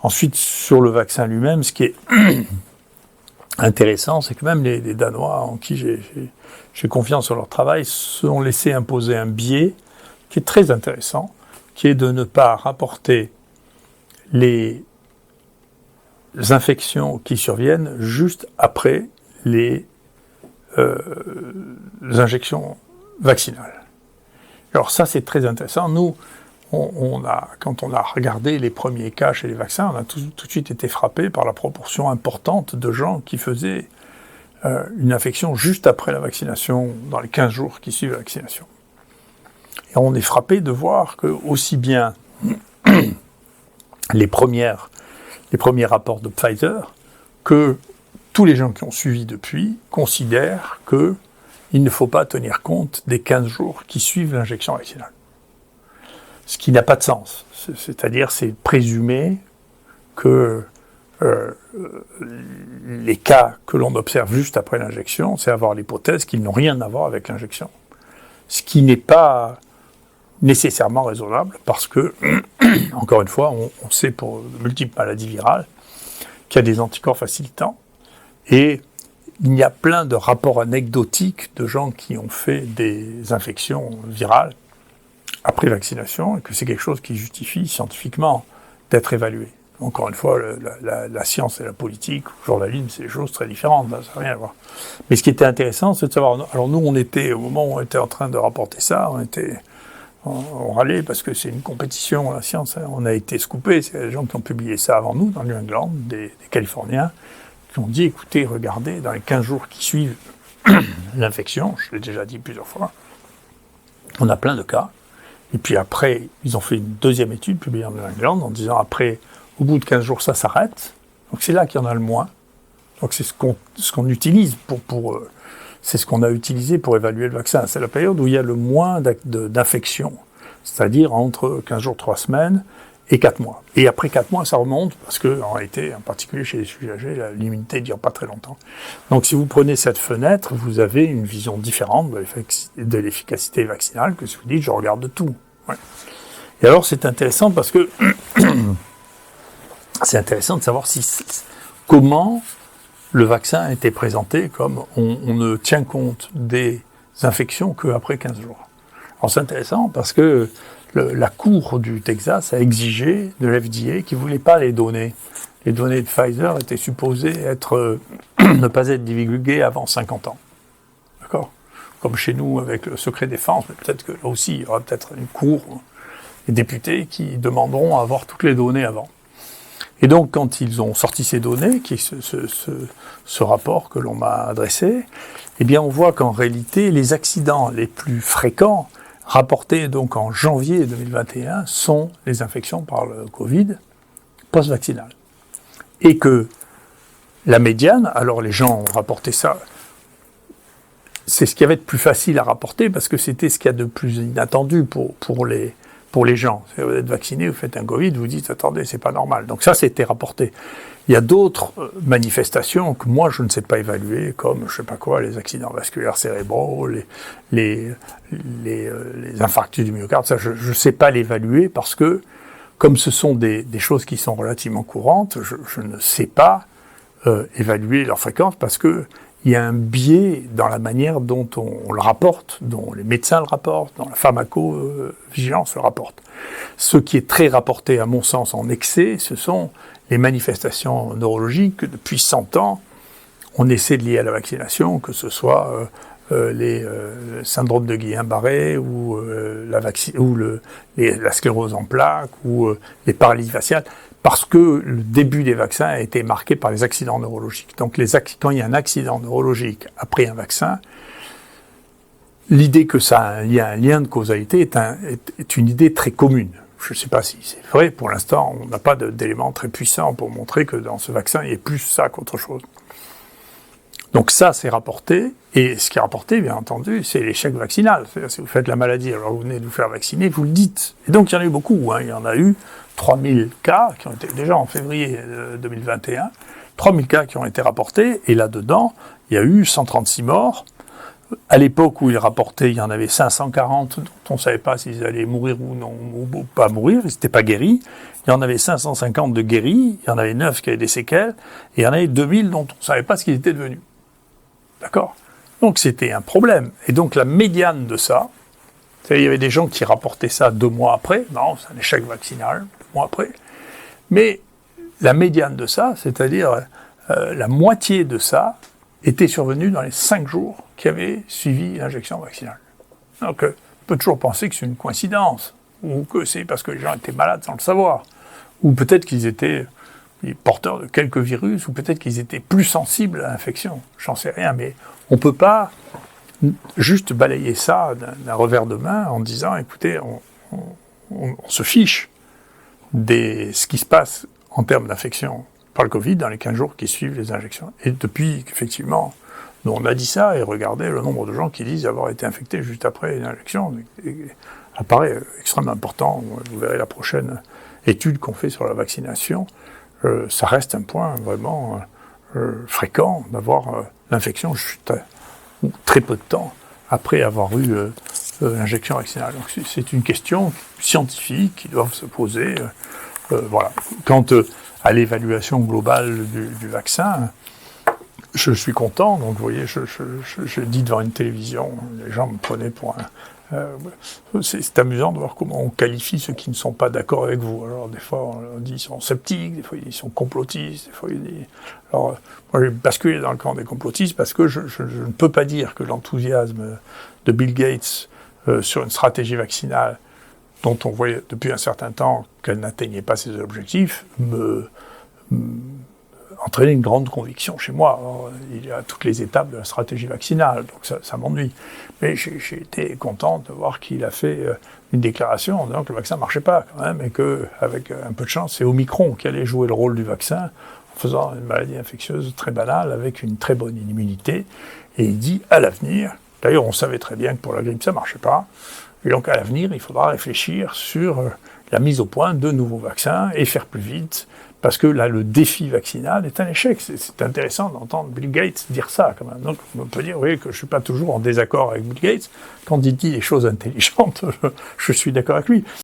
Ensuite, sur le vaccin lui-même, ce qui est intéressant, c'est que même les Danois, en qui j'ai confiance sur leur travail, se sont laissés imposer un biais qui est très intéressant, qui est de ne pas rapporter les infections qui surviennent juste après les injections vaccinales. Alors ça, c'est très intéressant. Nous, quand on a regardé les premiers cas chez les vaccins, on a tout de suite été frappé par la proportion importante de gens qui faisaient une infection juste après la vaccination, dans les 15 jours qui suivent la vaccination. Et on est frappé de voir que aussi bien les premiers rapports de Pfizer que tous les gens qui ont suivi depuis considèrent qu'il ne faut pas tenir compte des 15 jours qui suivent l'injection vaccinale. Ce qui n'a pas de sens. C'est-à-dire, c'est présumer que les cas que l'on observe juste après l'injection, c'est avoir l'hypothèse qu'ils n'ont rien à voir avec l'injection. Ce qui n'est pas nécessairement raisonnable, parce que, encore une fois, on sait pour de multiples maladies virales qu'il y a des anticorps facilitants, et il y a plein de rapports anecdotiques de gens qui ont fait des infections virales après vaccination, et que c'est quelque chose qui justifie scientifiquement d'être évalué. Encore une fois, la science et la politique, le journalisme, c'est des choses très différentes, ça n'a rien à voir. Mais ce qui était intéressant, c'est de savoir, alors nous, au moment où on était en train de rapporter ça, on râlait parce que c'est une compétition, la science, on a été scoopés, c'est les gens qui ont publié ça avant nous, dans New England, des Californiens, qui ont dit, écoutez, regardez, dans les 15 jours qui suivent l'infection, je l'ai déjà dit plusieurs fois, on a plein de cas. Et puis après, ils ont fait une deuxième étude publiée en New England en disant après, au bout de 15 jours, ça s'arrête. Donc c'est là qu'il y en a le moins. Donc c'est ce qu'on utilise c'est ce qu'on a utilisé pour évaluer le vaccin. C'est la période où il y a le moins d'infections, c'est-à-dire entre 15 jours, 3 semaines et 4 mois. Et après 4 mois, ça remonte parce que, en réalité, en particulier chez les sujets âgés, l'immunité ne dure pas très longtemps. Donc si vous prenez cette fenêtre, vous avez une vision différente de l'efficacité vaccinale que si vous dites je regarde tout. Ouais. Et alors c'est intéressant parce que c'est intéressant de savoir comment le vaccin a été présenté comme on ne tient compte des infections qu'après 15 jours. Alors c'est intéressant parce que la Cour du Texas a exigé de l'FDA qu'ils ne voulaient pas les données. Les données de Pfizer étaient supposées ne pas être divulguées avant 50 ans. D'accord ? Comme chez nous avec le secret défense, mais peut-être que là aussi il y aura peut-être une cour, des députés qui demanderont à avoir toutes les données avant. Et donc, quand ils ont sorti ces données, qui est ce rapport que l'on m'a adressé, eh bien, on voit qu'en réalité, les accidents les plus fréquents, rapportés donc en janvier 2021, sont les infections par le Covid post-vaccinales. Et que la médiane, alors les gens ont rapporté ça, c'est ce qu'il y avait de plus facile à rapporter, parce que c'était ce qu'il y a de plus inattendu pour les gens. Si vous êtes vacciné, vous faites un Covid, vous dites, attendez, c'est pas normal. Donc ça, c'était rapporté. Il y a d'autres manifestations que moi, je ne sais pas évaluer, comme, je sais pas quoi, les accidents vasculaires cérébraux, les infarctus du myocarde, ça, je ne sais pas l'évaluer, parce que, comme ce sont des choses qui sont relativement courantes, je ne sais pas évaluer leur fréquence, parce que il y a un biais dans la manière dont on le rapporte, dont les médecins le rapportent, dont la pharmacovigilance le rapporte. Ce qui est très rapporté, à mon sens, en excès, ce sont les manifestations neurologiques que depuis 100 ans, on essaie de lier à la vaccination, que ce soit les syndromes de Guillain-Barré ou la sclérose en plaques ou les paralysies faciales, parce que le début des vaccins a été marqué par les accidents neurologiques. Donc quand il y a un accident neurologique après un vaccin, l'idée qu'il y a un lien de causalité est une idée très commune. Je ne sais pas si c'est vrai, pour l'instant on n'a pas d'éléments très puissants pour montrer que dans ce vaccin il y a plus ça qu'autre chose. Donc ça, c'est rapporté, et ce qui est rapporté, bien entendu, c'est l'échec vaccinal. C'est-à-dire, si vous faites la maladie, alors vous venez de vous faire vacciner, vous le dites. Et donc, il y en a eu beaucoup. Il y en a eu 3000 cas, qui ont été déjà en février 2021, 3000 cas qui ont été rapportés, et là-dedans, il y a eu 136 morts, À l'époque où il rapportait, il y en avait 540 dont on ne savait pas s'ils allaient mourir ou non, ou pas mourir, ils n'étaient pas guéris. Il y en avait 550 de guéris, il y en avait 9 qui avaient des séquelles, et il y en avait 2000 dont on ne savait pas ce qu'ils étaient devenus. D'accord ? Donc c'était un problème. Et donc la médiane de ça, il y avait des gens qui rapportaient ça 2 mois après, non, c'est un échec vaccinal, 2 mois après, mais la médiane de ça, c'est-à-dire la moitié de ça, était survenue dans les 5 jours qui avaient suivi l'injection vaccinale. Donc on peut toujours penser que c'est une coïncidence, ou que c'est parce que les gens étaient malades sans le savoir, ou peut-être qu'ils étaient porteurs de quelques virus, ou peut-être qu'ils étaient plus sensibles à l'infection. J'en sais rien, mais on ne peut pas juste balayer ça d'un revers de main en disant, écoutez, on se fiche de ce qui se passe en termes d'infection par le Covid dans les 15 jours qui suivent les injections. Et depuis qu'effectivement, nous on a dit ça, et regardez le nombre de gens qui disent avoir été infectés juste après une injection, apparaît extrêmement important. Vous verrez la prochaine étude qu'on fait sur la vaccination, ça reste un point vraiment fréquent d'avoir l'infection juste très peu de temps après avoir eu l'injection vaccinale. Donc c'est une question scientifique qui doit se poser. Voilà. Quant à l'évaluation globale du vaccin, je suis content. Donc, vous voyez, je dis devant une télévision, les gens me prenaient pour un... c'est amusant de voir comment on qualifie ceux qui ne sont pas d'accord avec vous. Alors, des fois, on dit qu'ils sont sceptiques, des fois, ils sont complotistes, des fois, ils disent... Alors, moi, j'ai basculé dans le camp des complotistes parce que je ne peux pas dire que l'enthousiasme de Bill Gates sur une stratégie vaccinale dont on voyait depuis un certain temps qu'elle n'atteignait pas ses objectifs, entraînait une grande conviction chez moi. Alors, il y a toutes les étapes de la stratégie vaccinale, donc ça m'ennuie. Mais j'ai été content de voir qu'il a fait une déclaration en disant que le vaccin ne marchait pas quand même, et qu'avec un peu de chance, c'est Omicron qui allait jouer le rôle du vaccin, en faisant une maladie infectieuse très banale, avec une très bonne immunité. Et il dit, à l'avenir, d'ailleurs on savait très bien que pour la grippe ça ne marchait pas, et donc à l'avenir, il faudra réfléchir sur la mise au point de nouveaux vaccins et faire plus vite, parce que là, le défi vaccinal est un échec. C'est intéressant d'entendre Bill Gates dire ça, quand même. Donc on peut dire, oui, que je ne suis pas toujours en désaccord avec Bill Gates. Quand il dit des choses intelligentes, je suis d'accord avec lui.